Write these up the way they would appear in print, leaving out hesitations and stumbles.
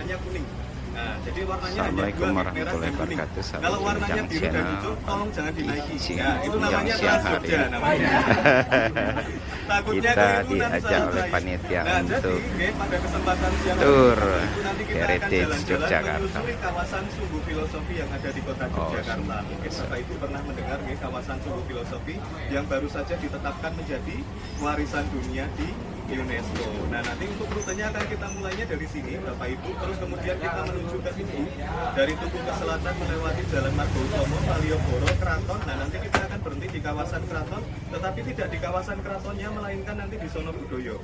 warnanya kuning. Nah, jadi warnanya hanya Assalamualaikum dua, merah warahmatullahi dan kuning. wabarakatuh. Sahabat Kalau warnanya Jurujang biru dan Channel. hijau, tolong jangan dinaiki. Siang- Nah, itu namanya siang Trans hari Jogja ini. namanya. Takutnya Kita keliru nanti diajak salah oleh baik. panitia Nah, untuk jadi pada kesempatan siang tur hari itu nanti kita akan Heritage jalan-jalan Yogyakarta. menyusuri kawasan Sumbu Filosofi yang ada di kota Yogyakarta. Mungkin Bapak Ibu pernah mendengar nih kawasan Sumbu Filosofi yang baru saja ditetapkan menjadi warisan dunia di UNESCO. Nah, nanti untuk rutenya akan kita mulainya dari sini Bapak Ibu, terus kemudian kita menuju ke Tugu. Dari Tugu ke selatan melewati Jalan Margo Utomo, Malioboro, Keraton. Nah, nanti kita akan berhenti di kawasan Keraton, tetapi tidak di kawasan Keratonnya, melainkan nanti di Sono Budoyo.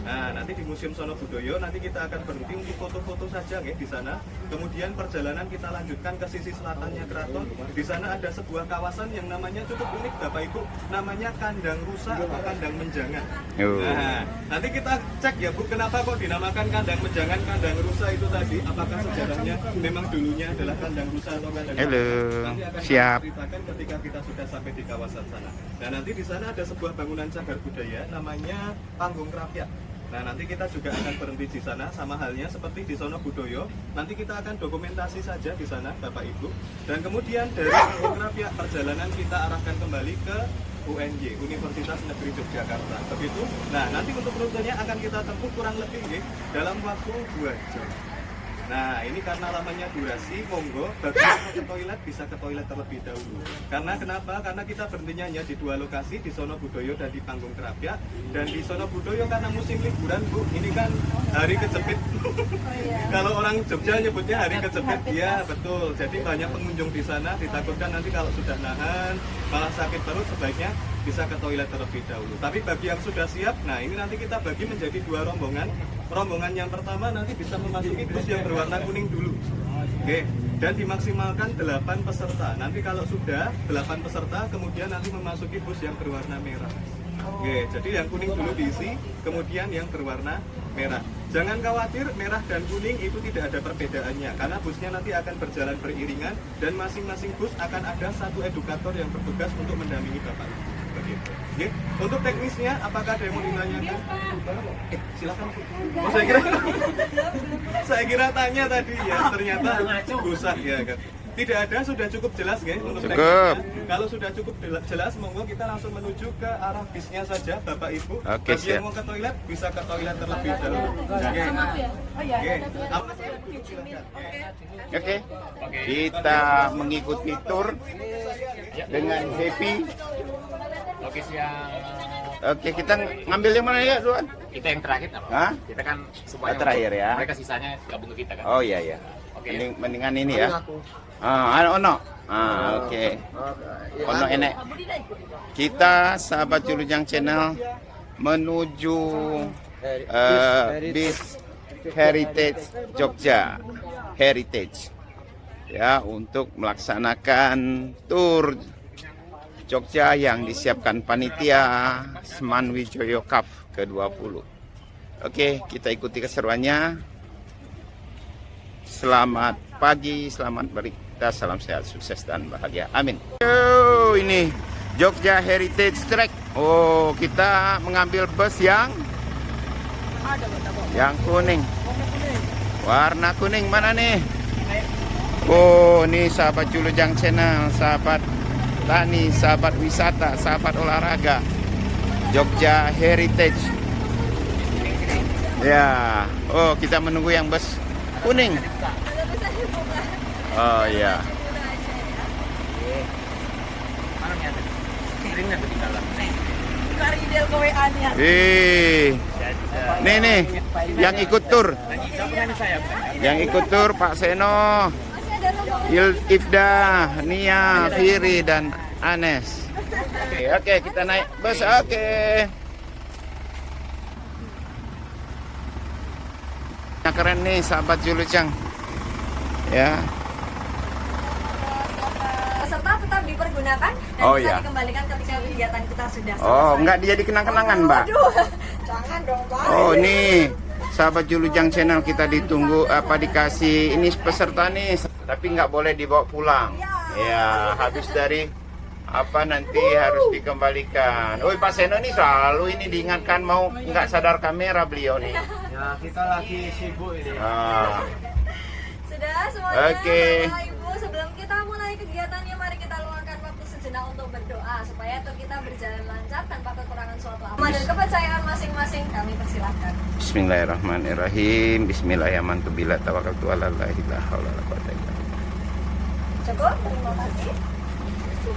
Nah, nanti di Museum Sono Budoyo nanti kita akan berhenti untuk foto-foto saja ya di sana. Kemudian perjalanan kita lanjutkan ke sisi selatannya Keraton. Di sana ada sebuah kawasan yang namanya cukup unik Bapak Ibu, namanya Kandang Rusa atau Kandang Menjangan. Nah, nanti kita cek ya Bu, kenapa kok dinamakan Kandang Menjangan, Kandang Rusa itu tadi? Apakah sejarahnya memang dulunya adalah Kandang Rusa atau Kandang Menjangan? Nanti akan siap. kita ceritakan ketika kita sudah sampai di kawasan sana. Nah, nanti di sana ada sebuah bangunan cagar budaya namanya Panggung Krapyak. Nah, nanti kita juga akan berhenti di sana, sama halnya seperti di Sono Budoyo. Nanti kita akan dokumentasi saja di sana, Bapak Ibu. Dan kemudian dari Panggung Krapyak, perjalanan kita arahkan kembali ke UNY, Universitas Negeri Yogyakarta. Begitu. Nah, nanti untuk rutenya akan kita tempuh kurang lebih dalam waktu 2 jam. Nah, ini karena lamanya durasi, monggo bagi yang mau ke toilet bisa ke toilet terlebih dahulu. Karena kenapa? Karena kita berhentinya hanya di 2 lokasi, di Sono Budoyo dan di Panggung Krapyak. Dan di Sono Budoyo karena musim liburan Bu, ini kan hari kejepit. Kalau orang Jogja nyebutnya hari kejepit, ya betul. Jadi banyak pengunjung di sana, ditakutkan nanti kalau sudah nahan malah sakit perut, sebaiknya bisa ke toilet terlebih dahulu. Tapi bagi yang sudah siap, nah ini nanti kita bagi menjadi 2 rombongan. Rombongan yang pertama nanti bisa memasuki bus yang berwarna kuning dulu. Oke, dan dimaksimalkan 8 peserta. Nanti kalau sudah 8 peserta, kemudian nanti memasuki bus yang berwarna merah. Oke, jadi yang kuning dulu diisi, kemudian yang berwarna merah. Jangan khawatir, merah dan kuning itu tidak ada perbedaannya, karena busnya nanti akan berjalan beriringan dan masing-masing bus akan ada 1 edukator yang bertugas untuk mendampingi Bapak. Begitu. Oke. Untuk teknisnya, apakah ada yang mau ditanyakan? Silakan. Oh, saya kira tanya tadi ya, ternyata rusak ya kan. Tidak ada, sudah cukup jelas ya untuk teknisnya. Kalau sudah cukup jelas, monggo kita langsung menuju ke arah bisnya saja, Bapak Ibu. Oke, bagi yang mau ke toilet, bisa ke toilet terlebih dahulu. Oke, kita mengikuti tur dengan happy. Oke, siang. Oke, kita ngambil yang mana ya, Duan? Kita yang terakhir apa? Hah? Kita kan semuanya Terakhir ya. mereka sisanya gabung ke kita kan. Oh iya ya. Oke. Mendingan ini ya. Ono. Oke. Ono enek. Kita sahabat Jurujang Channel menuju bis Heritage Jogja. Heritage. Ya, untuk melaksanakan tur Jogja yang disiapkan panitia Semanwijoyo Cup ke-20. Oke, kita ikuti keseruannya. Selamat pagi, selamat berita, salam sehat, sukses dan bahagia. Amin. Yo, ini Jogja Heritage Track. Oh, kita mengambil bus yang kuning. Warna kuning mana nih? Oh, ini sahabat Jurujang Channel, sahabat tani, sahabat wisata, sahabat olahraga, Jogja Heritage. Ya, oh kita menunggu yang bus kuning. Oh ya. Nih, yang ikut tur. Yang ikut tur Pak Seno, Ifda, Nia, Firi, dan Anes. Oke, kita naik bus. Oke. Nah, keren nih sahabat Jurujang. Ya. Peserta tetap dipergunakan dan bisa dikembalikan ketika kegiatan kita sudah selesai. Oh, enggak jadi kenang-kenangan, Mbak. Aduh, jangan dong, Pak. Oh, nih sahabat Jurujang Channel, kita ditunggu dikasih ini peserta nih, tapi nggak boleh dibawa pulang. Ya, habis dari nanti harus dikembalikan. Oh, Pak Seno nih selalu ini diingatkan, mau nggak sadar kamera beliau nih. Ya, kita lagi sibuk ini. Oke. Bapak Ibu, sebelum kita mulai kegiatannya, mari kita luangkan waktu sejenak untuk berdoa supaya tur kita berjalan lancar tanpa kekurangan suatu apa dan kepercayaan masing-masing. Kami persilahkan. Bismillahirrahmanirrahim. Bismillahirrahmanirrahim. Bila tawakkaltu 'ala Allahi la haula wala quwwata illa billah. Cukup, terima kasih.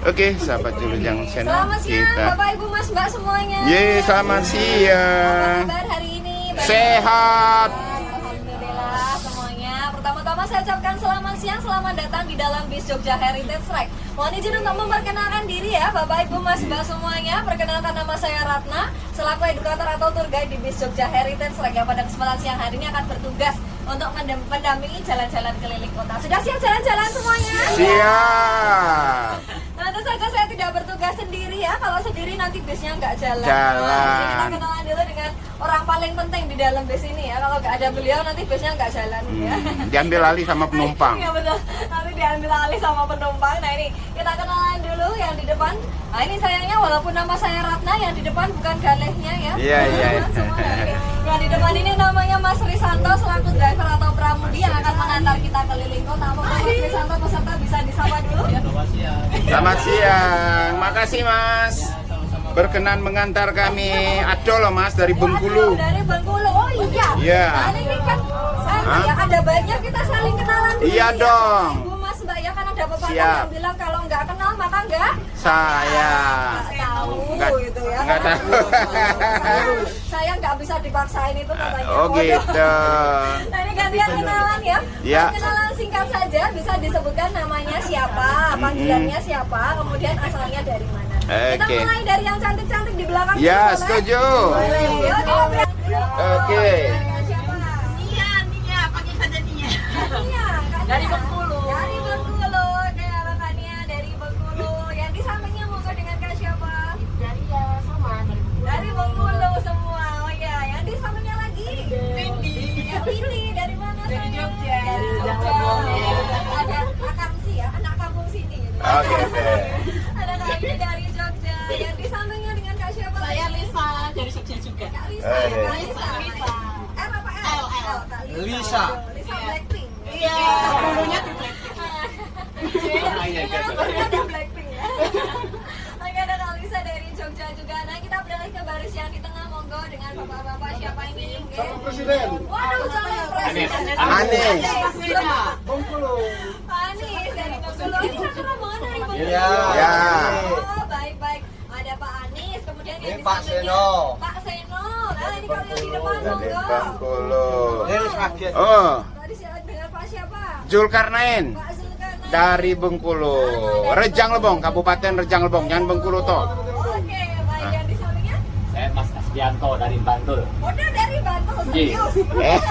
Oke, sahabat Julujang Channel Selamat siang, kita. Bapak Ibu Mas Mbak semuanya. Selamat Apa siang. kabar hari ini? Baik? Sehat. Alhamdulillah semuanya. Pertama-tama saya ucapkan selamat siang, selamat datang di dalam bis Jogja Heritage Track. Mohon izin untuk memperkenalkan diri ya Bapak Ibu Mas Mbak semuanya. Perkenalkan, nama saya Ratna, selaku edukator atau tour guide di bis Jogja Heritage Track yang pada kesempatan siang hari ini akan bertugas untuk mendampingi jalan-jalan keliling kota. Sudah siap jalan-jalan semuanya? Siap. Nah, tentu saja saya tidak bertugas sendiri ya. Kalau sendiri nanti bisnya nggak jalan. Jalan. Jadi kita kenalan dulu dengan orang paling penting di dalam bis ini ya. Kalau nggak ada beliau nanti bisnya nggak jalan ya. Diambil alih sama penumpang. Iya betul. Nanti diambil alih sama penumpang. Nah ini kita kenalan dulu yang di depan. Nah ini sayangnya walaupun nama saya Ratna, yang di depan bukan galehnya ya. Iya, iya. Yang di depan ini namanya Mas Risanto selaku driver atau pramudi yang akan mengantar kita keliling kota. Mas Risanto peserta bisa disapa dulu. Selamat siang. Makasih Mas. Berkenan mengantar kami. Ada loh Mas dari Bengkulu. Waduh, dari Bengkulu. Oh iya. Iya. Nah, ini kan ya ada baiknya kita saling kenalan dulu. Iya ya. dong. Ibu Mas Mbak ya kan ada pepatah Siap. yang bilang kalau nggak kenal maka nggak Saya. tahu Nggak- gitu ya. nggak tahu. Saya nggak bisa dipaksain itu katanya. Oh Waduh. gitu. Nah ini gantian kenalan ya. Ya. Kenalan singkat saja, bisa disebutkan namanya siapa, panggilannya siapa, kemudian asalnya dari mana. Kita Oke. mulai dari yang cantik-cantik di belakang. Ya, dulu, boleh? setuju. Boleh. Yuk, kita berangkat dulu. Oke. Siapa? Nia, pakai saja Nia. Iya, Kak Dari Nia. Bengkulu. Dari Bengkulu. Oke, Abang Kak Nia dari Bengkulu. Yang di sampingnya moga dengan Kak siapa? Dari ya sama Dari Bengkulu semua. Oh iya, yang di sampingnya lagi. Windy. Windy dari mana? Dari sayang? Jogja. Dari Jogja. Ada akamsi ya, anak kampung sini gitu. Oke, oke. Ada Kak Windy dari Jogja. Yang di sampingnya dengan Kak siapa? Saya Lisa dari Jogja juga. Kak Lisa. Oke. Kak Lisa. Lisa. R apa L? L. Kak Lisa. Lisa Blackpink. Iya, dulunya di Blackpink. Namanya ada Blackpink ya. Oke, ada Kak Lisa dari Jogja juga. Nah, kita beralih ke baris yang di tengah, monggo dengan bapak-bapak siapa ini? Calon Presiden. Waduh, calon Presiden. Anies. Bengkulu. Anies dari Bengkulu. Ini satu rombongan dari Bengkulu. Iya. Ya. Oh, baik-baik. Ada Pak Anies, kemudian yang Ini di Pak sampingnya Seno. Pak Seno. Nah, ini kalau yang di depan Dari monggo. Bengkulu. kaget. Oh, Tadi dengan Pak siapa? Zulkarnain. Pak Zulkarnain. Dari Bengkulu. Rejang Lebong, Kabupaten Rejang Lebong, jangan Bengkulu toh. Oke, baik, yang di sampingnya? Saya Mas Asdianto dari Bantul. Udah dari Bantul, Iya. serius.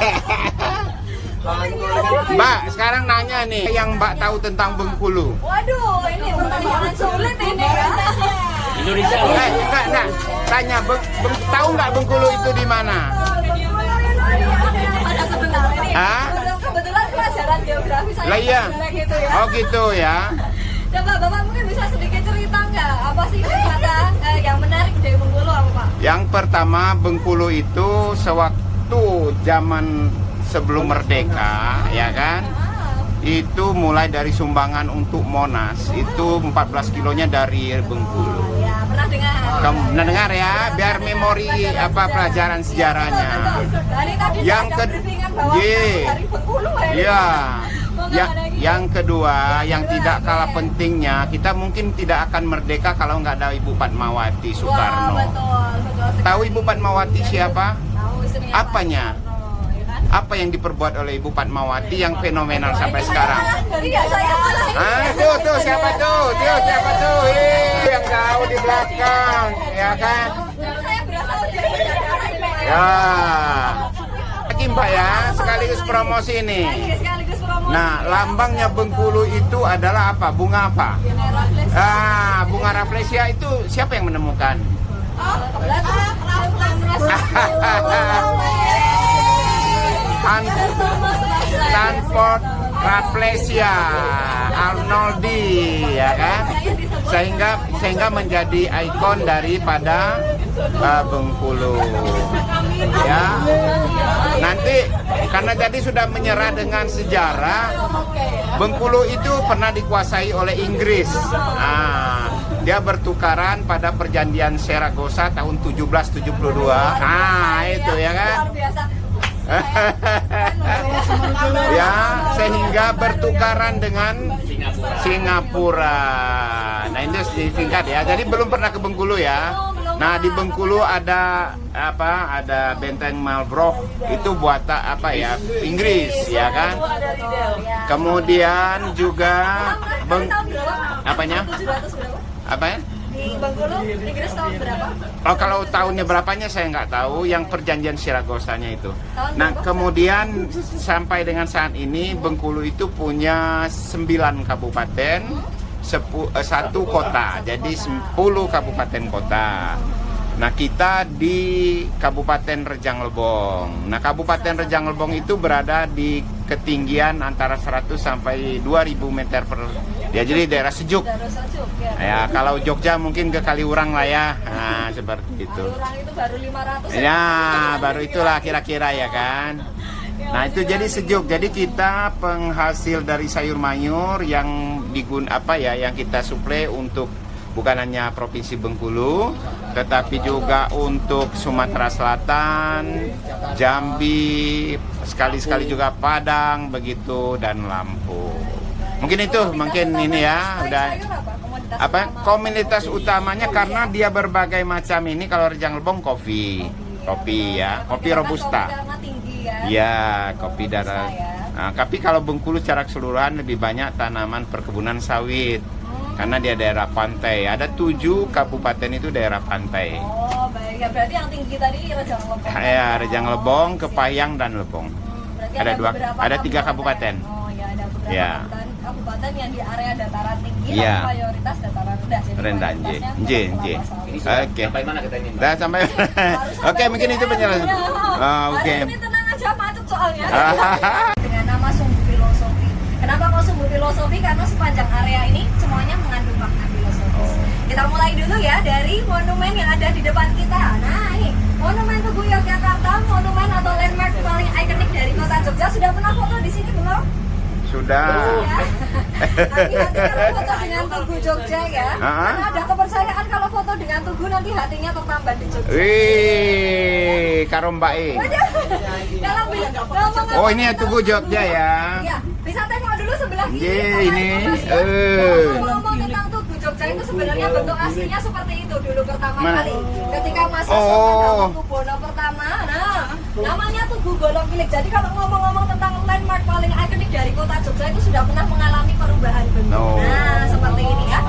Mbak, sekarang nanya nih, yang Mbak tahu tentang Bengkulu? Waduh, ini pertanyaan sulit ini ya. Indonesia loh. Enggak. Tanya, tahu nggak Bengkulu itu di mana? Ada sebentar ini. Hah? Kebetulan pelajaran geografi saya Lah iya. jelek gitu ya. Oh gitu ya. Coba Bapak mungkin bisa sedikit cerita nggak apa sih wisata yang menarik dari Bengkulu apa Pak? Yang pertama, Bengkulu itu sewaktu zaman sebelum merdeka, ya kan? Itu mulai dari sumbangan untuk Monas, itu 14 kilonya dari Bengkulu. Ya, pernah dengar. Kamu pernah dengar ya, biar memori apa pelajaran sejarahnya. Dari tadi Yang ada ke- briefingan bahwa Ye. dari Bengkulu ya. Ya. Yang kedua, yang tidak kalah pentingnya, kita mungkin tidak akan merdeka kalau nggak ada Ibu Fatmawati Wah, Soekarno. betul sekali. Tahu Ibu Fatmawati siapa? Tahu istrinya Pak Apanya? Soekarno, ya kan? Apa yang diperbuat oleh Ibu Fatmawati yang fenomenal sampai sekarang? Iya, saya malah Tuh siapa tuh? Siapa tuh? Yang jauh di belakang, ya kan? Saya berasal dari Jakarta ini, Pak. Ya. Lagi Mbak ya, sekaligus promosi ini. Sekaligus promosi. Nah, lambangnya Bengkulu itu adalah apa? Bunga apa? Bunga rafflesia itu siapa yang menemukan? Stanford Rafflesia Arnoldi, ya kan? Sehingga menjadi ikon daripada Bengkulu. Ya. Nanti karena jadi sudah menyerah dengan sejarah, Bengkulu itu pernah dikuasai oleh Inggris. Dia bertukaran pada perjanjian Saragossa tahun 1772. Itu ya kan. Luar biasa. Ya, sehingga bertukaran dengan Singapura. Nah, ini disingkat ya. Jadi belum pernah ke Bengkulu ya. Nah, di Bengkulu ada apa? Ada benteng Marlborough itu buatan apa ya? Inggris ya kan. Kemudian juga apanya? 700 berapa? Apa ya? Di Bengkulu, Inggris tahun berapa? Oh, kalau tahunnya berapanya saya nggak tahu. Yang perjanjian Saragossanya itu. Nah, berapa? kemudian sampai dengan saat ini Bengkulu itu punya 9 kabupaten, 1 kota. Jadi 10 kabupaten kota. Nah, kita di Kabupaten Rejang Lebong. Nah, Kabupaten Rejang Lebong itu berada di ketinggian antara 100 sampai 2000 meter per ya, jadi daerah sejuk. Daerah sejuk ya. Ya, kalau Jogja mungkin ke Kaliurang lah ya. Nah, seperti itu. Kaliurang itu baru 500 Ya, baru itulah kira-kira ya kan. Nah, itu jadi sejuk. Jadi kita penghasil dari sayur mayur yang yang kita suplai untuk bukan hanya Provinsi Bengkulu, tetapi juga untuk Sumatera Selatan, Jambi, sekali-sekali juga Padang begitu dan Lampung. Mungkin itu, mungkin ini ya udah apa komunitas utamanya karena dia berbagai macam ini. Kalau Rejang Lebong kopi ya, kopi robusta. Ya, kopi darah. Nah, tapi kalau Bengkulu secara keseluruhan lebih banyak tanaman perkebunan sawit. Karena dia daerah pantai. Ada 7 kabupaten itu daerah pantai. Oh, baik. Ya, berarti yang tinggi tadi Rejang Lebong. Ya, Rejang Lebong, Kepayang dan Lebong. Berarti ada 3 kabupaten. Oh, ya, ada beberapa Ya. kabupaten yang di area dataran tinggi, Ya. tapi mayoritas dataran rendah. Jadi Rendah, mayoritasnya Nj. kelapa sawit. Oke. Sampai mana kita ini? Dah sampai. Oke, mungkin itu penjelasan. Oke. Hari ini tenang aja, macet soalnya. Dengan nama Sumbu Filosofi. Kenapa kok Sumbu Filosofi? Karena sepanjang area ini semuanya mengandung makna filosofis. Kita mulai dulu ya dari monumen yang ada di depan kita. Nah, ini Monumen Tugu Yogyakarta, monumen atau landmark paling ikonik dari kota Jogja. Sudah pernah foto di sini belum? Sudah. Ya. Hati-hati kalau foto dengan Tugu Jogja ya. Karena ada kepercayaan kalau foto dengan Tugu nanti hatinya tertambat di Jogja. Wih, Karombae. Kalau ngomong Oh, ini ya Tugu Jogja ya. Ya, bisa tengok dulu sebelah kiri. Ye, ini. Ngomong tentang Tugu Jogja itu sebenarnya bentuk aslinya seperti itu dulu pertama Mana? kali. Ketika masa Oh. Sultan Hamengkubuwono pertama, nah namanya Tugu Golongkilik. Jadi kalau ngomong-ngomong tentang landmark paling ikonik dari kota Jogja itu sudah pernah mengalami perubahan bentuk. Oh. Nah, seperti ini ya.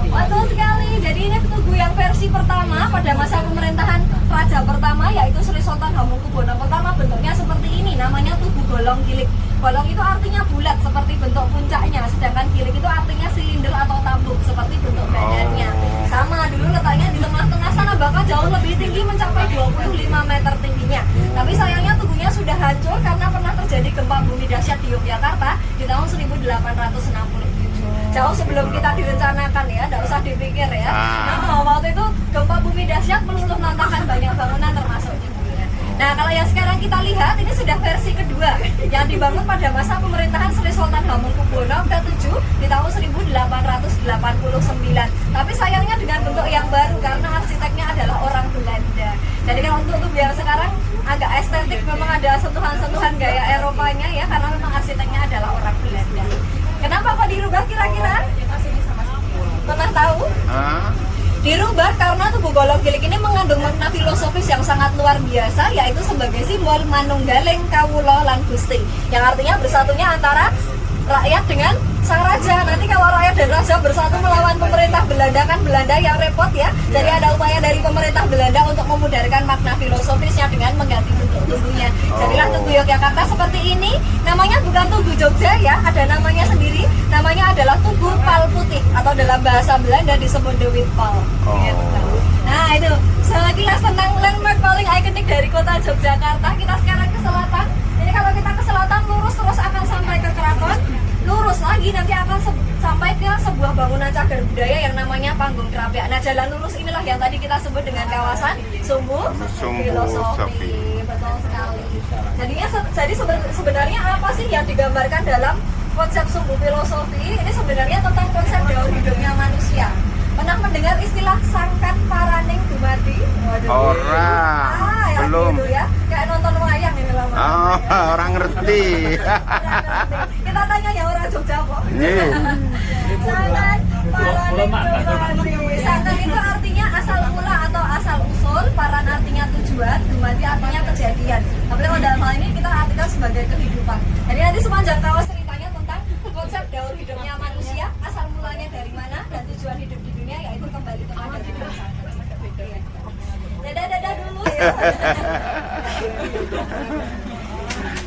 Betul sekali. Jadi ini Tugu yang versi pertama pada masa pemerintahan Raja pertama yaitu Sri Sultan Hamengkubuwono pertama, bentuknya seperti ini, namanya Tugu Golongkilik. Golong itu artinya bulat seperti bentuk puncaknya, sedangkan kilik itu artinya silinder atau tabuk seperti bentuk badannya. Sama dulu letaknya di tengah-tengah sana, bahkan jauh lebih tinggi mencapai 25 meter tingginya. Tapi sayangnya tubuhnya sudah hancur karena pernah terjadi gempa bumi dahsyat di Yogyakarta di tahun 1867. Jauh sebelum kita direncanakan ya, tidak usah dipikir ya. Nah, waktu itu gempa bumi dahsyat meluluh lantakan banyak bangunan termasuk ini. Nah, kalau yang sekarang kita lihat ini sudah versi kedua yang dibangun pada masa pemerintahan Sri Sultan Hamengkubuwono ke-7 di tahun 1889. Tapi sayangnya dengan bentuk yang baru karena arsiteknya adalah orang Belanda. Jadi kalau untuk tubuh yang sekarang agak estetik, memang ada sentuhan-sentuhan gaya Eropanya ya, karena memang arsiteknya adalah orang Belanda. Kenapa kok dirubah kira-kira? Pernah tahu? Dirubah karena Tugu Golongkilik ini mengandung makna filosofis yang sangat luar biasa, yaitu sebagai simbol manunggaling kawula lan Gusti, yang artinya bersatunya antara rakyat dengan sang raja. Nanti kalau rakyat dan raja bersatu melawan pemerintah Belanda, kan Belanda yang repot ya. Jadi ada upaya dari pemerintah Belanda untuk memudarkan makna filosofisnya dengan mengganti bentuk tubuhnya. Jadilah Tugu Yogyakarta seperti ini. Namanya bukan Tugu Jogja ya, ada namanya sendiri. Namanya adalah Tugu Pal Putih atau dalam bahasa Belanda disebut De Wit Pal. Gitu. Nah, itu sekilas tentang landmark paling ikonik dari kota Yogyakarta. Kita sekarang ke selatan. Jadi kalau kita ke selatan lurus terus akan sampai ke Keraton. Lurus lagi nanti akan sampai ke sebuah sebuah bangunan cagar budaya yang namanya Panggung Krapyak. Nah, jalan lurus inilah yang tadi kita sebut dengan kawasan Sumbu Filosofi. Betul sekali. Jadi sebenarnya apa sih yang digambarkan dalam konsep Sumbu Filosofi? Ini sebenarnya tentang konsep daur hidupnya manusia. Pernah mendengar istilah sangkan paraning dumadi? Waduh. Orang yang belum. gitu ya. Kayak nonton wayang ini lama. Oh, orang ngerti. Kita tanya yang orang Jogja kok. Nih. Sangkan paraning dumadi. Sangkan itu artinya asal mula atau asal usul, paran artinya tujuan, dumadi artinya kejadian. Tapi kalau dalam hal ini kita artikan sebagai kehidupan. Jadi nanti sepanjang kawas ceritanya tentang konsep daur hidupnya manusia, asal mulanya dari mana dan tujuan hidup di dunia, yaitu kembali kepada Tuhan. Dadah dulu ya.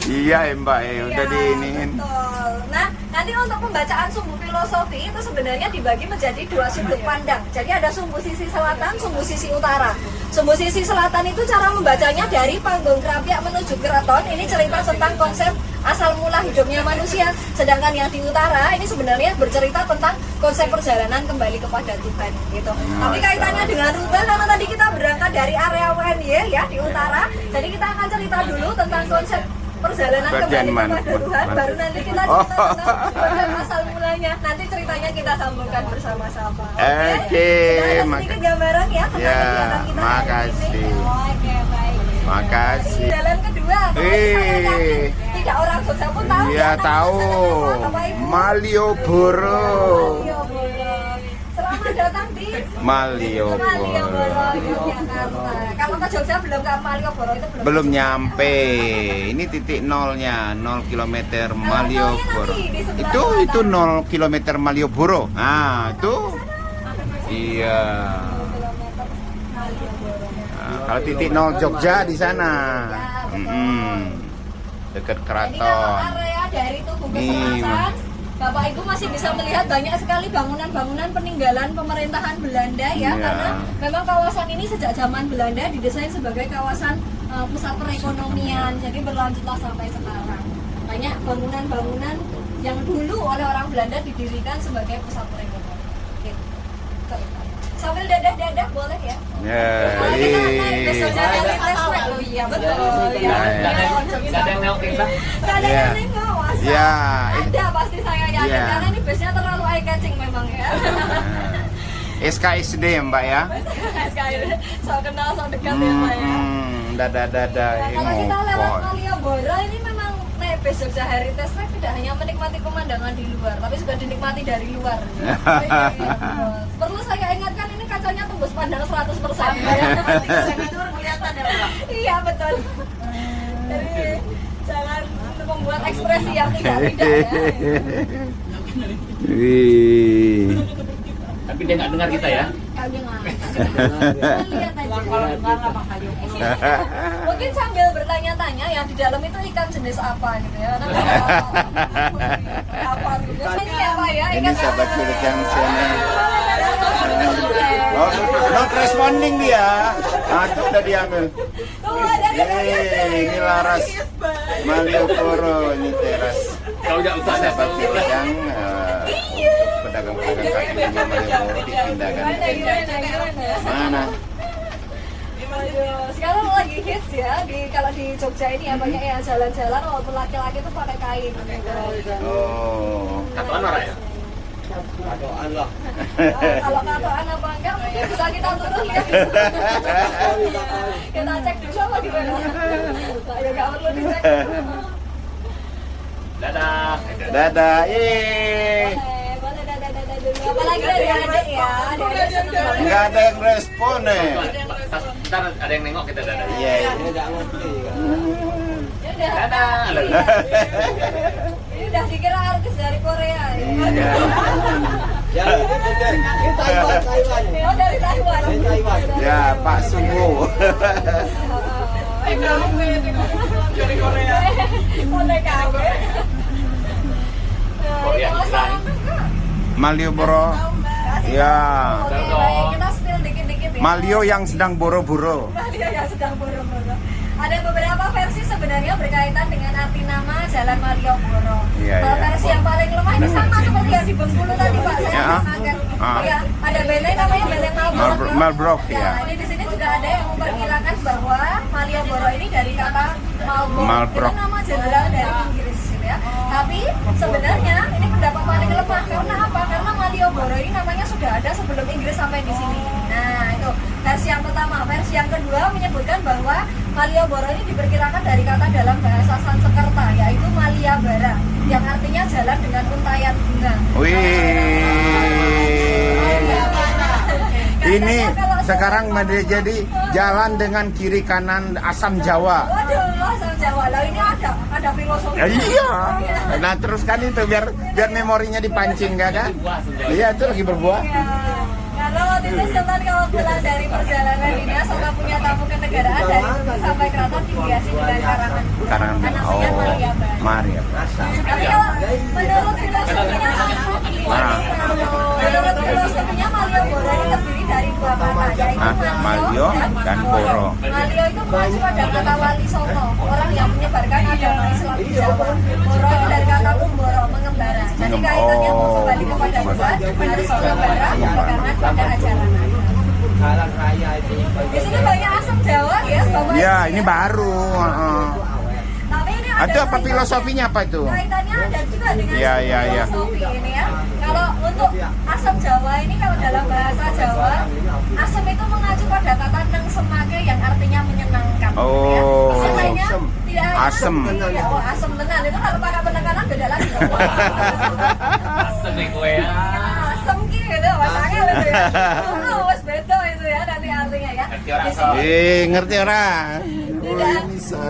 Iya Mbak, udah Iya, diiniin. betul. Nah, nanti untuk pembacaan Sumbu Filosofi itu sebenarnya dibagi menjadi dua sudut pandang. Jadi ada sumbu sisi selatan, sumbu sisi utara. Sumbu sisi selatan itu cara membacanya dari Panggung Krapyak menuju Keraton. Ini cerita tentang konsep asal mula hidupnya manusia. Sedangkan yang di utara ini sebenarnya bercerita tentang konsep perjalanan kembali kepada Tuhan gitu. Tapi kaitannya dengan rute karena tadi kita berangkat dari area UNY ya di utara. Jadi kita akan cerita dulu tentang konsep perjalanan kembali kepada Tuhan, baru nanti kita cerita tentang konsep asal mulanya. Nanti ceritanya kita sambungkan bersama-sama. Oke, Sudah ada sedikit gambaran ya tentang Ya, kegiatan kita hari makasih. ini. Oke, baik. Makasih. Jalan kedua, saya yakin tidak orang Jogja pun tahu. Iya ya, namanya tahu. jalan apa, Bapak Ibu? Malioboro. Malioboro. Selamat datang di Malioboro. Yogyakarta. Kalau ke Jogja belum ke Malioboro itu Belum nyampe. Ini titik nolnya, 0 km Malioboro. Itu 0 km Malioboro. Nah, itu. Iya. Nah, kalau titik nol Jogja di sana. Dekat Jadi kalau keraton. area dari Tugu ke Nih, selatan, Bapak Ibu masih bisa melihat banyak sekali bangunan-bangunan peninggalan pemerintahan Belanda ya, Iya. karena memang kawasan ini sejak zaman Belanda didesain sebagai kawasan pusat perekonomian, jadi berlanjutlah sampai sekarang. Banyak bangunan-bangunan yang dulu oleh orang Belanda didirikan sebagai pusat perekonomian. Gitu. Sambil dadah-dadah boleh ya? Ya, Kalau kita naik besoknya dari Lesrek loh, iya betul. Ya, Gak ada yang nengok kita. Gak ada Iya. yang nengok, masa? Iya. Ada pasti saya yakin, Iya. karena ini biasanya terlalu eye catching memang ya. SKSD ya Mbak ya. So kenal, so dekat ya Pak ya. Dadah. Nah, kalau kita lewat Malioboro ini memang naik bis Jogja Heritage Track tidak hanya menikmati pemandangan di luar, tapi juga dinikmati dari luar. Iya, betul. Perlu saya ingatkan ini kacanya tembus pandang 100% ya. Iya betul. Jadi jangan membuat ekspresi yang tidak ya. Wih. Tapi dia nggak dengar kita ya. Kau dengar. Lihat aja. Mungkin sambil bertanya-tanya ya di dalam itu ikan jenis apa gitu ya. Apa gitu. Ini apa ya? Ini Ikan sahabat apa? cilik yang sini. Oh, not responding dia. Ah, itu udah diambil. Tuh ada Ini Laras Malioboro, ini teras Kalau nggak usah ada sahabat cilik yang pedagang-pedagang kaki lima Malioboro dipindahkan. Gimana? Mana? Aduh, sekarang lagi hits ya kalau di Jogja ini ya banyak ya jalan-jalan walaupun laki-laki tuh pakai kain gitu. Oh. Katuan marah ya? Kalau katoan apa enggak mungkin bisa kita turun ya. Kita cek dulu apa gimana? Nah, ya nggak perlu dicek. Dadah. Dadah. Yeay. Boleh dadah dulu. Apalagi dari adik ya. Adik seneng banget. Enggak ada yang respon Ntar ada yang nengok kita dadah. Iya. Ya udah. Dadah. Ini udah dikira artis dari Korea ya. Oh dari Taiwan. Ya, Pak Sumbu. Dari Korea. Boleh kabe. Korea, Iran. Malioboro. Ya. Oke, baik kita spill dikit-dikit ya. Malio yang sedang boro-boro. Malio yang sedang boro-boro. Ada beberapa versi sebenarnya berkaitan dengan arti nama Jalan Malioboro. Iya, Kalau iya. versi yang paling lemah ini sama seperti yang di Bengkulu tadi Pak. Saya Ya, ada benteng namanya benteng Marlborough. Marlborough, Ya, ya. ini di sini juga ada yang memperkirakan bahwa Malioboro ini dari kata Marlborough. Itu nama jenderal dari Inggris gitu ya. Tapi sebenarnya ini pendapat paling lemah karena apa? Karena Malioboro ini namanya sudah ada sebelum Inggris sampai di sini. Nah, itu versi yang pertama. Versi yang kedua menyebutkan bahwa Malioboro ini diperkirakan dari kata dalam bahasa Sanskerta yaitu Maliabara yang artinya jalan dengan untayan bunga. Ini sekarang jadi jalan dengan kiri kanan asam Jawa. Waduh, asam Jawa. Lah ini ada filosofi. Ya, iya. Nah terus kan itu biar memorinya dipancing kan? Iya itu lagi berbuah. Ya. Karena waktu itu Sultan kalau pulang dari perjalanan dinas atau punya tamu kenegaraan dari Tunggu sampai Keraton dihiasi dengan karangan. Karangan. Namanya Maliabara. Maria. Tapi kalau menurut filosofinya Malioboro ini terdiri dari dua kata yaitu Malio dan Boro. Malio itu mengacu pada kata Wali Songo, orang yang menyebarkan agama Islam di Jawa. Boro itu dari kata Kumboro, mengembara. Jadi kaitannya mau kembali kepada Tuhan harus mengembara pegangan pada ajaran agama. Di sini banyak asam Jawa ya, Bapak. Ya ini baru. Tapi ini ada Itu apa filosofinya apa itu? kaitannya ada juga dengan Ya. filosofi ini ya. Kalau untuk asam Jawa ini kalau dalam bahasa Jawa, asam itu mengacu pada kata neng semake yang artinya menyenangkan. Oh, Ya. Istilahnya tidak hanya asem. Ya, asem tenan itu kalau pakai penekanan beda lagi. Asem nih gue ya. Asem gitu, masaknya gitu ya. Oh, wes beda itu ya nanti artinya ya. Di sini Ngerti orang.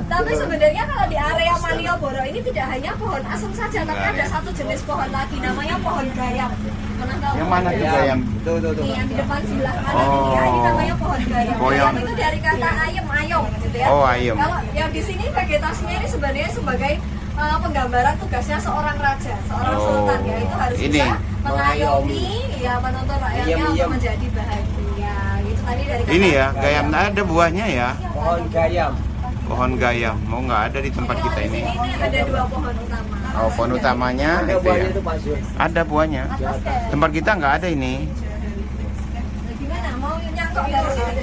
tapi sebenarnya kalau di area Malioboro ini tidak hanya pohon asem saja, tapi ada satu jenis pohon lagi namanya pohon gayam. Pernah tahu? Yang mana tuh yang? Ini yang di depan sebelah kanan ini ya, ini namanya pohon gayam. Gayam. Gayam itu dari kata ayam, ayom gitu ya. Oh, ayam. Kalau yang di sini vegetasinya ini sebenarnya sebagai penggambaran tugasnya seorang raja, seorang sultan ya, itu harus Ini. bisa mengayomi ya menuntun rakyatnya untuk menjadi bahagia. Gitu tadi dari kata Ini ya, gayam ada buahnya ya. Pohon gayam. Pohon gayam. Mau nggak ada di tempat kita Di ini? sini ada dua pohon utama. Oh, pohon utamanya Ada itu buahnya ya. itu Pak Zul. Ada buahnya. Tempat kita nggak ada ini. Nah, gimana? Mau nyangkok dari sini?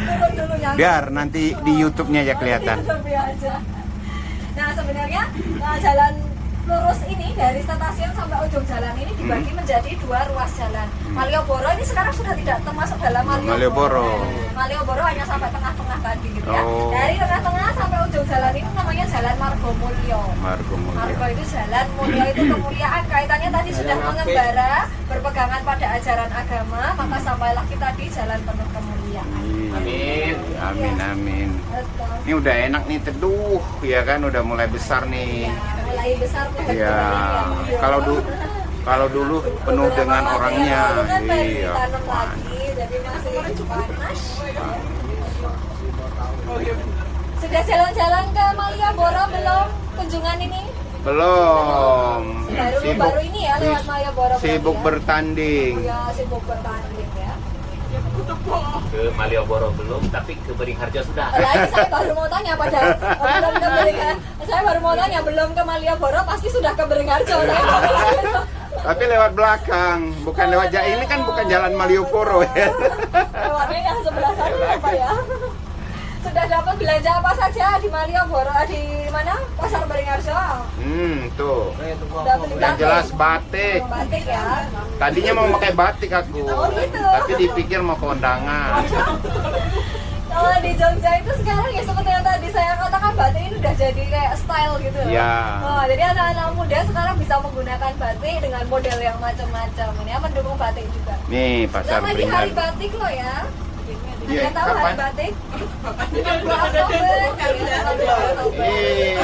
Turun dulu nyangkok. Biar nanti di YouTube-nya aja kelihatan. YouTube aja. Nah sebenarnya jalan lurus ini dari stasiun sampai ujung jalan ini dibagi menjadi dua ruas jalan. Malioboro ini sekarang sudah tidak termasuk dalam Malioboro. Malioboro hanya sampai tengah-tengah tadi gitu ya. Oh. Dari tengah-tengah sampai ujung jalan ini namanya Jalan Margomulyo. Margo Margo itu jalan, mulia itu kemuliaan. Kaitannya tadi sudah mengembara, berpegangan pada ajaran agama, maka sampailah kita di jalan penuh kemuliaan. Amin. Amin. Betul. Ini udah enak nih teduh ya kan, udah mulai besar nih. Mulai besar tuh Ya, kalau dulu penuh dengan orangnya. Dulu kan baru Iya. ditanam lagi, jadi masih panas. Sudah jalan-jalan ke Malioboro belum kunjungan ini? Belum. Baru ini ya lewat Malioboro. Sibuk berarti bertanding. ya. Ya, sibuk bertanding ya. Ke Malioboro belum, tapi ke Beringharjo sudah. Lagi saya baru mau tanya padahal belum ke Beringharjo. Saya baru mau tanya belum ke Malioboro pasti sudah ke Beringharjo. Tapi lewat belakang, bukan lewat jalan. Ini kan bukan jalan Malioboro ya. Lewatnya yang sebelah sana ya Pak ya. Sudah dapat belanja apa saja di Malioboro, di mana? Pasar Beringharjo. Tuh. Udah beli Yang jelas batik. batik ya. Tadinya mau pakai batik aku, Oh, gitu. tapi dipikir mau kondangan. Kalau di Jogja itu sekarang ya seperti yang tadi saya katakan batik ini udah jadi kayak style gitu. Iya. Oh, jadi anak-anak muda sekarang bisa menggunakan batik dengan model yang macam-macam. Ini ya mendukung batik juga. Nih pasar Dan lagi hari Beringharjo. batik loh ya. Iya, Ada tahu hari kapan? batik? 2 Oktober. Ih,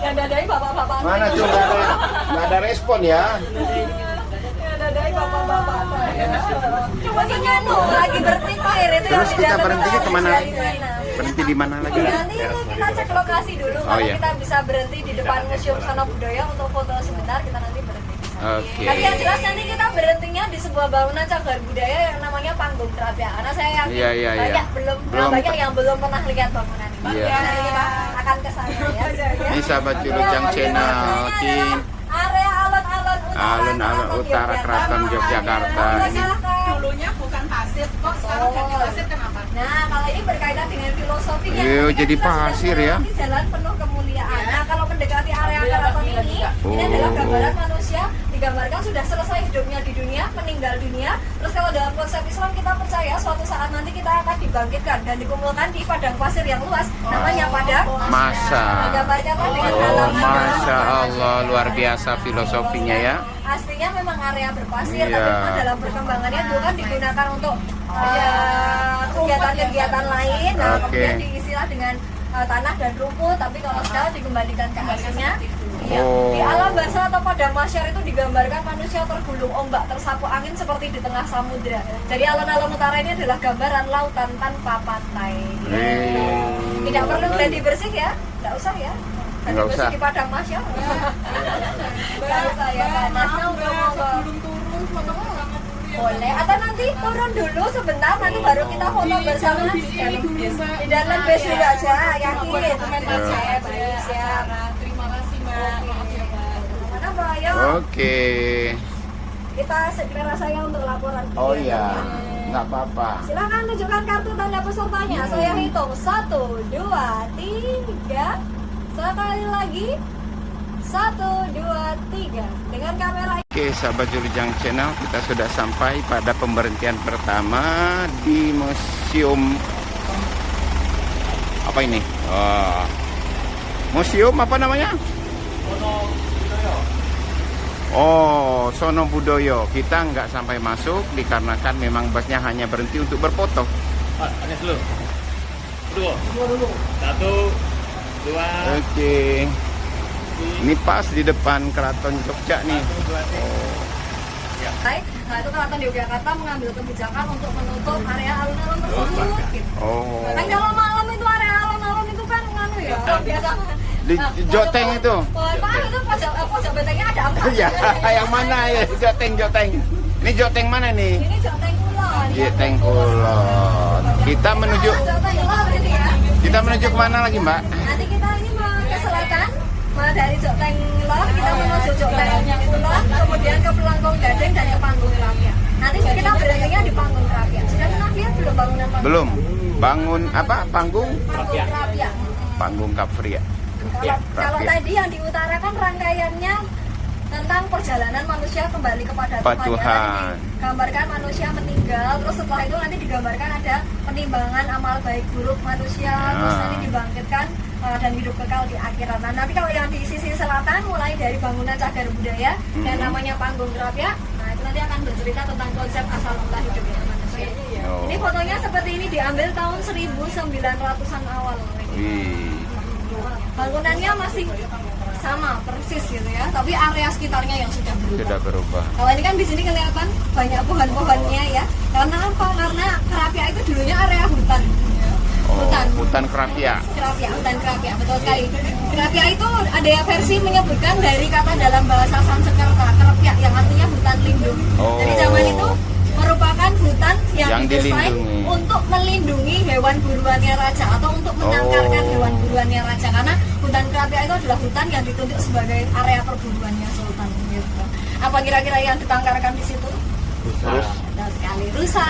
Yang dadai bapak-bapak. mana tuh nggak ada respon ya? Yang dadai bapak-bapak. Maksudnya lagi berpikir itu Terus yang kita tidak berhentinya tahu kemana? dari mana. Berhenti di mana lagi? Nanti kita cek lokasi dulu, Oh, kalau iya. kita bisa berhenti di depan Museum Sono Budaya untuk foto sebentar, kita nanti berhenti di sana. Oke. Tapi yang jelas nanti kita berhentinya di sebuah bangunan cagar budaya yang namanya Panggung Terapia. Karena saya yakin Iya, iya, iya. banyak banyak yang belum pernah lihat bangunan ini. Iya. Nanti kita akan ke sana ya. Ini sahabat Julujang Channel, Ini adalah Alun-alun utara Keraton Yogyakarta. Dulunya bukan pasir, kok sekarang jadi pasir kenapa? Nah, kalau ini berkaitan dengan filosofi ya. Iya, Ini kan jadi kita sudah pasir ya. melewati jalan penuh kemuliaan. Nah, kalau mendekati area keraton ini adalah Oh. gambaran manusia digambarkan sudah selesai hidupnya di dunia, meninggal dunia. Terus kalau dalam konsep Islam kita percaya suatu saat nanti kita akan dibangkitkan dan dikumpulkan di padang pasir yang luas, namanya padang Masa. Digambarkanlah dengan Oh, halaman Masya Allah, luar biasa filosofinya ya. aslinya memang area berpasir, Iya. tapi memang dalam perkembangannya dulu kan digunakan untuk kegiatan-kegiatan lain. Nah, Oke. kemudian diisilah dengan tanah dan rumput, tapi kalau sekarang dikembalikan ke aslinya. Iya. Oh. Di alam basah atau padang mahsyar itu digambarkan manusia tergulung ombak, tersapu angin seperti di tengah samudra. Jadi alun-alun utara ini adalah gambaran lautan tanpa pantai. Tidak perlu gladi bersih ya, tidak usah ya. Gladi Nggak bersih usah. di padang mahsyar. Nggak usah ya, panasnya belum Turun foto bersama dulu ya. boleh, atau nanti turun dulu sebentar, nanti baru kita foto bersama di dalam bis juga aja, yakin. Saya Baik, siap. Terima kasih Mbak. Maaf ya Mbak. Mana Mbak? Ayo, Oke. kita segera saya untuk laporan. Oh iya, nggak apa-apa. Silakan tunjukkan kartu tanda pesertanya. Saya hitung 1, 2, 3. Sekali lagi 1, 2, 3. Dengan kamera. Oke, sahabat Julujang Channel, kita sudah sampai pada pemberhentian pertama di museum apa ini? Museum apa namanya? Oh, Sono Budoyo. Kita nggak sampai masuk dikarenakan memang busnya hanya berhenti untuk berfoto. Hanya dulu. Dulu. 1, 2, Oke. Ini pas di depan Keraton Jogja nih. Baik, nah itu Keraton Yogyakarta mengambil kebijakan untuk menutup area alun-alun tersebut. Gitu. Oh. Kan kalau malam itu area alun-alun itu kan nganu ya, biasa. Di Joteng itu. Mohon maaf itu pojok bentengnya ada 4. Ya, yang mana ya? Joteng. Ini Joteng mana nih? Ini Joteng Kulon. Joteng Kulon. Kita menuju Joteng Kulon ini ya. kita menuju kemana lagi, Mbak? Nanti kita ini mau ke selatan, dari Joteng Kulon kita menuju Joteng Kulon, kemudian ke Pelangkong Gading dan ke Panggung Krapia. Nanti kita berhentinya di Panggung Krapia. Sudah pernah lihat belum bangunan Panggung? Belum. Bangun apa? Panggung? Panggung Krapia. Panggung Kapria. Kalau tadi yang diutarakan rangkaiannya tentang perjalanan manusia kembali kepada Tuhan. Gambarkan manusia meninggal, terus setelah itu nanti digambarkan ada penimbangan amal baik buruk manusia, terus nanti dibangkitkan dan hidup kekal di akhirat. Nah, nanti kalau yang di sisi selatan mulai dari bangunan cagar budaya dan namanya Panggung Krapia, nah itu nanti akan bercerita tentang konsep asal mula hidupnya manusia. Oh. Ini fotonya seperti ini diambil tahun 1900-an awal. Wih. Bangunannya masih sama persis gitu ya, tapi area sekitarnya yang sudah berubah. Sudah berubah. Kalau ini kan di sini kelihatan banyak pohon-pohonnya ya. Karena apa? Karena Krapia itu dulunya area hutan. Oh, hutan Krapia. Hutan Krapia, betul sekali. Krapia itu ada versi menyebutkan dari kata dalam bahasa Sanskerta, Krapia yang artinya hutan lindung. Oh. Jadi zaman itu merupakan hutan yang didesain dilindungi. untuk melindungi hewan buruannya raja atau untuk menangkarkan hewan buruannya raja, karena hutan Krapia itu adalah hutan yang ditunjuk sebagai area perburuannya sultan gitu. Apa kira-kira yang ditangkarkan di situ? Terus Betul sekali, rusa.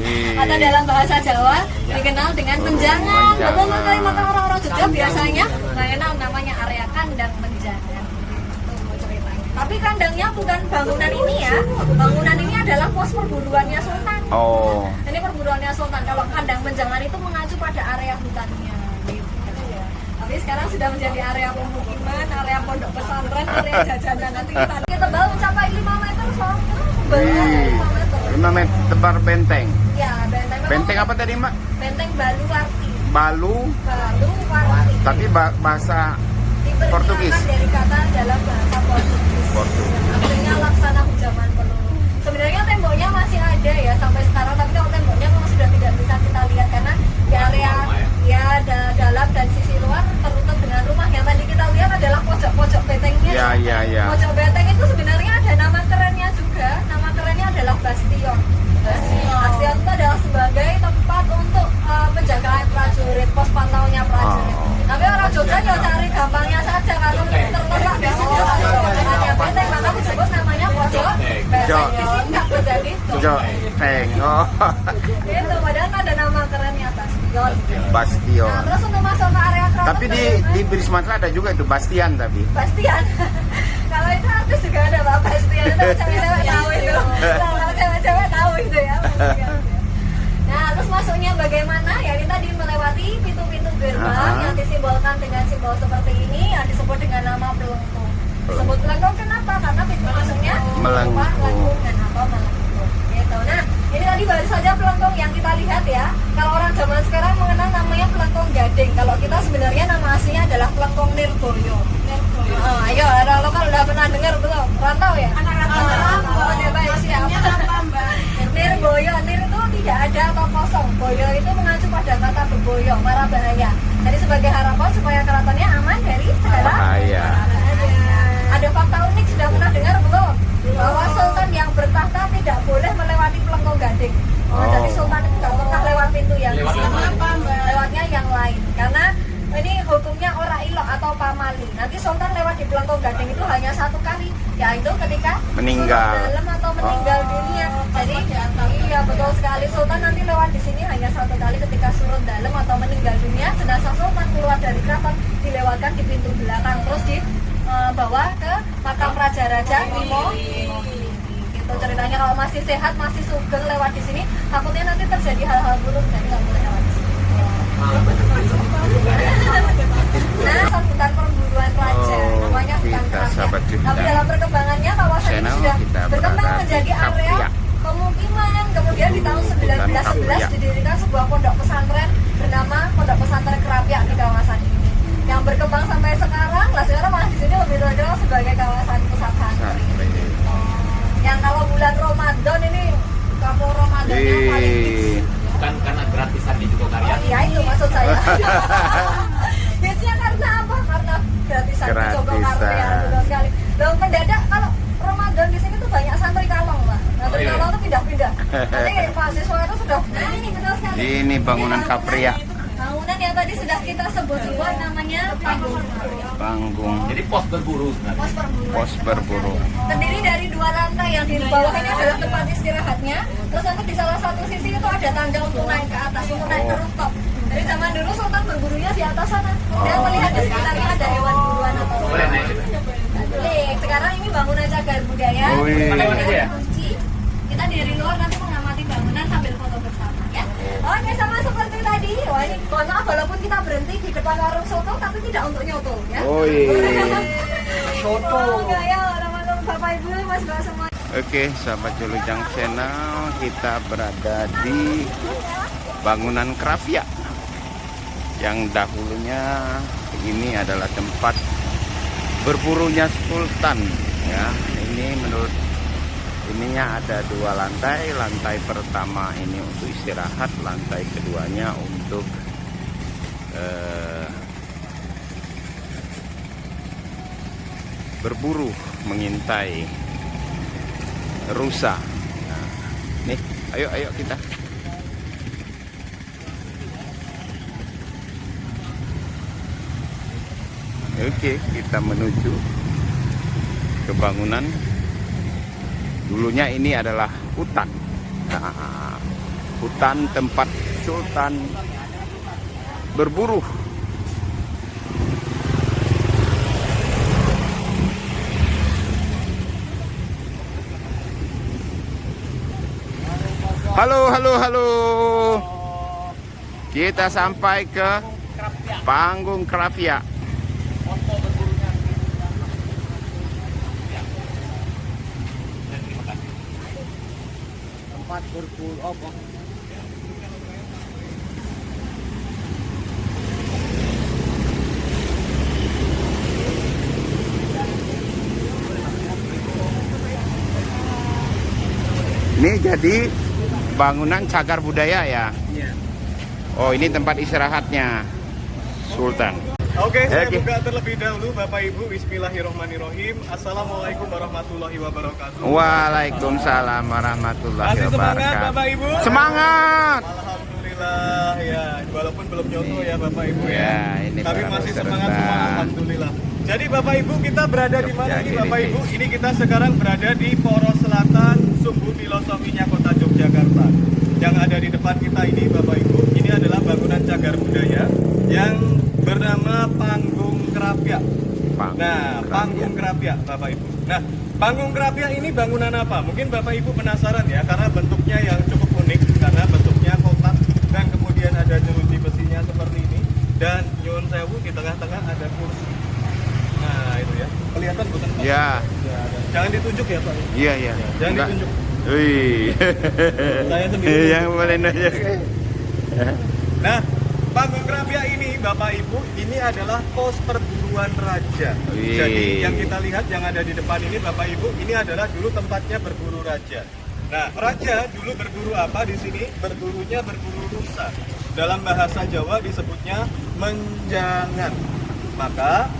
Wih. Atau dalam bahasa Jawa dikenal dengan menjangan. menjangan. Betul sekali, maka orang-orang Jogja biasanya mengenal namanya area kandang menjangan. Itu ceritanya. Tapi kandangnya bukan bangunan ini ya. Bangunan ini adalah pos perburuannya sultan. oh, Ini perburuannya sultan. Kalau kandang menjangan itu mengacu pada area hutannya. Gitu. Tapi sekarang sudah menjadi area pemukiman, area pondok pesantren, area jajanan. Nanti kita tebal mencapai 5 meter soalnya. wih, 5 meter. 5 meter tebar benteng. Ya, benteng. Benteng apa tadi, Mbak? Benteng Baluwarti. Balu, tapi bahasa Diperkirakan Portugis. dari kata dalam bahasa Portugis. Artinya laksana hujaman penuh. Sebenarnya temboknya masih ada ya sampai sekarang, tapi kalau temboknya memang sudah tidak bisa kita lihat karena di area ya dalam dan sisi luar tertutup dengan rumah. Yang tadi kita lihat adalah pojok-pojok bentengnya. Ya. Pojok benteng itu sebenarnya ada nama kerennya juga. Nama kerennya adalah Bastion. Bastion itu adalah sebagai tempat untuk menjaga prajurit, pos pantaunya prajurit. Tapi orang Jogja ya cari gampangnya saja, kalau terletak di situ ada benteng, maka disebut namanya Cocok Tank. Oh. Itu padahal ada nama kerennya Bastion. Bastion. Nah, terus untuk masuk ke area keraton Tapi di Wisma Atlet ada juga itu Bastian tapi. Bastian. Kalau itu artis juga ada Pak Bastian. Itu cewek-cewek tahu itu. Kalau cewek-cewek tahu itu ya. Nah, terus masuknya bagaimana? Ya kita melewati pintu-pintu gerbang yang disimbolkan dengan simbol seperti ini yang disebut dengan nama pelengkung. Disebut pelengkung kenapa? Karena pintu masuknya berupa pelengkung dan apa melengkung. Gitu. Nah, ini tadi baru saja pelengkung yang kita lihat ya. Kalau orang zaman sekarang mengenal namanya pelengkung gading. Kalau kita sebenarnya nama aslinya adalah pelengkung Nirboyo. Ayo, ada lokal udah pernah dengar belum? Rantau ya? Anak rantau. Oh, ya baik siap. Nirboyo, Nir itu tidak ada atau kosong. Boyo itu mengacu pada kata beboyo, mara bahaya. Jadi sebagai harapan supaya keratonnya aman dari segala Bahaya. Ada fakta unik sudah pernah dengar belum? Bahwa sultan yang bertahta tidak boleh melewati pelengkung gading. Jadi sultan itu tidak pernah lewat pintu yang di sini. Lewatnya yang lain. Karena ini hukumnya ora ilok atau pamali. Nanti sultan lewat di pelengkung gading itu hanya satu kali, yaitu ketika Meninggal. surut dalam atau meninggal dunia. Jadi iya betul sekali, sultan nanti lewat di sini hanya satu kali ketika surut dalam atau meninggal dunia. Jenazah sultan keluar dari keraton dilewatkan di pintu belakang terus dibawa ke makam raja-raja Mimo. Gitu ceritanya, kalau masih sehat masih sugeng lewat di sini takutnya nanti terjadi hal-hal buruk, jadi nggak boleh lewat di sini. Nah, sambutan perburuan raja namanya bukan sahabat Krapia. cerita. Tapi dalam perkembangannya kawasan ini Channel sudah kita berkembang berada menjadi di area Krapia. pemukiman. Kemudian di tahun Krapia. 1911 didirikan sebuah pondok pesantren bernama Pondok Pesantren Krapia di kawasan ini. Yang berkembang sampai sekarang, lah sekarang malah di sini lebih terkenal sebagai kawasan pusat santri. Yang kalau bulan Ramadan ini kampung Ramadannya paling hits. Bukan karena gratisannya juga karya. Oh iya itu maksud saya. Hitsnya karena apa? Karena gratisan dicoba karya betul sekali. Loh mendadak kalau Ramadan di sini tuh banyak santri kalong Pak. Santri kalong tuh pindah-pindah. Nanti mahasiswa itu sudah. Nah ini betul sekali. Ini bangunan Kapria. Bangunan yang tadi sudah kita sebut-sebut namanya panggung. Panggung. Jadi pos berburu sebenarnya. Pos perburuan. Pos berburu. Terdiri dari 2 lantai yang di bawahnya adalah tempat istirahatnya. Terus nanti di salah satu sisi itu ada tangga untuk naik ke atas, untuk naik ke rooftop. Dari zaman dulu sultan berburunya di atas sana. Dan melihat di sekitarnya ada hewan buruan atau Boleh naik. Nih, sekarang ini bangunan cagar budaya. Wih. Kita Mana ya? kunci. Kita dari luar nanti mengamati bangunan sambil foto bersama ya. Oke, sama seperti tadi. Wah ini mohon maaf walaupun kita berhenti di depan warung soto tapi tidak untuk nyoto ya. Oh iya. Soto. Oh, enggak ya, orang-orang Bapak Ibu, Mas Mbak semua. Oke, sahabat Julujang Channel, kita berada di bangunan Krapia yang dahulunya ini adalah tempat berburunya sultan ya. Ini menurut ininya ada 2 lantai. Lantai pertama ini untuk istirahat, lantai keduanya untuk berburu, mengintai rusa. Nah, nih, ayo kita. Oke, kita menuju ke bangunan. Dulunya ini adalah hutan. Nah, hutan tempat sultan berburu. Halo. Kita sampai ke panggung Krapia. Tempat berburu apa? Ini jadi bangunan cagar budaya ya. Iya. Oh, ini tempat istirahatnya Sultan. Oke, saya Oke. buka terlebih dahulu Bapak Ibu. Bismillahirrahmanirrahim. Assalamualaikum warahmatullahi wabarakatuh. Waalaikumsalam warahmatullahi Masih semangat wabarakatuh. Bapak Ibu? Semangat. Alhamdulillah ya, walaupun belum nyoto ya Bapak Ibu ya. Ya, ini Kami para masih peserta. semangat semua, alhamdulillah. Jadi Bapak Ibu kita berada di mana Jogja ini Bapak Ibu? Heritage. Ini kita sekarang berada di Poros Selatan, Sumbu Filosofinya Kota Jogja. Yogyakarta. Yang ada di depan kita ini Bapak Ibu, ini adalah bangunan cagar budaya yang bernama Panggung Krapyak. Nah, Panggung Krapyak Bapak Ibu. Nah, Panggung Krapyak ini bangunan apa? Mungkin Bapak Ibu penasaran ya, karena bentuknya yang cukup unik, karena bentuknya kotak dan kemudian ada jeruji besinya seperti ini, dan nyuwun sewu di tengah-tengah ada kursi. Nah, itu ya. Kelihatan bukan Pak? Ya. Jangan ditunjuk ya Pak. Iya, iya. Jangan Enggak. ditunjuk. Wih. Saya sendiri. Yang boleh nanya. Nah, Panggung Krapyak ini Bapak Ibu, ini adalah pos perburuan raja. Wih. Jadi yang kita lihat yang ada di depan ini Bapak Ibu, ini adalah dulu tempatnya berburu raja. Nah, raja dulu berburu apa di sini? Berburunya berburu rusa. Dalam bahasa Jawa disebutnya menjangan. Maka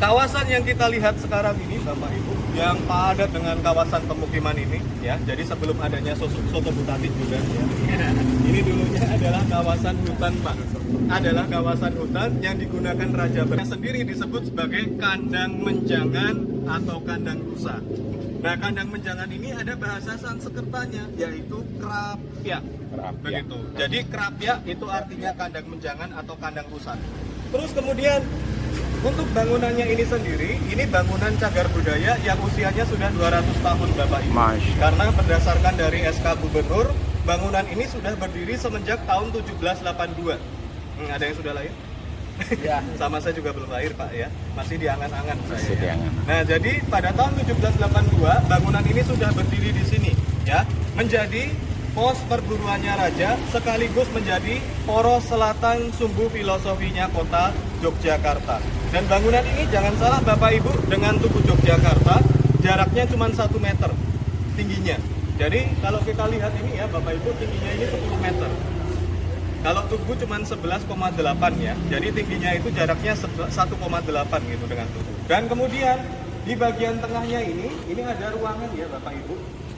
kawasan yang kita lihat sekarang ini Bapak Ibu, yang padat dengan kawasan pemukiman ini ya. Jadi sebelum adanya soto Butatik juga ya. Ini dulunya adalah kawasan hutan Pak. Adalah kawasan hutan yang digunakan Raja Ber sendiri disebut sebagai kandang menjangan atau kandang rusa. Nah, kandang menjangan ini ada bahasa Sanskertanya yaitu krapyak. Begitu. Jadi krapyak itu artinya kandang menjangan atau kandang rusa. Terus kemudian untuk bangunannya ini sendiri, ini bangunan cagar budaya yang usianya sudah 200 tahun Bapak Ibu. Karena berdasarkan dari SK Gubernur, bangunan ini sudah berdiri semenjak tahun 1782. Ada yang sudah lahir? Ya. Sama saya juga belum lahir Pak ya, masih di angan-angan saya. Nah, jadi pada tahun 1782 bangunan ini sudah berdiri di sini ya, menjadi pos perburuannya raja sekaligus menjadi poros selatan sumbu filosofinya kota Yogyakarta. Dan bangunan ini jangan salah Bapak Ibu, dengan Tugu Yogyakarta jaraknya cuma 1 meter tingginya. Jadi kalau kita lihat ini ya Bapak Ibu, tingginya ini 10 meter. Kalau Tugu cuma 11,8 ya, jadi tingginya itu jaraknya 1,8 gitu dengan Tugu. Dan kemudian di bagian tengahnya ini ada ruangan ya Bapak Ibu,